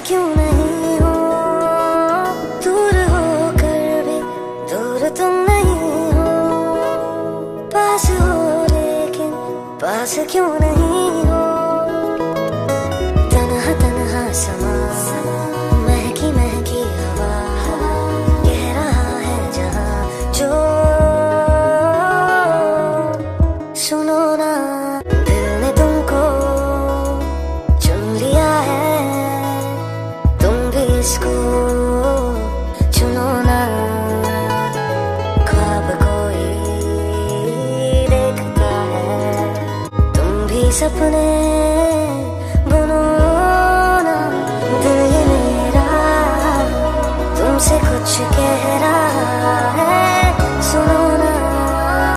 क्यों नहीं हो, दूर होकर भी दूर तुम नहीं हो, पास हो लेकिन पास क्यों नहीं हो। तन्हा तन्हा समा, महकी महकी हवा, कह रहा है जहां जो सुनो ना, दिल ने तुमको चुन लिया है, तुम भी इसको चुनो ना। ख्वाब कोई देखता है, तुम भी सपने बुनो ना। दिल ये मेरा तुमसे कुछ कह रहा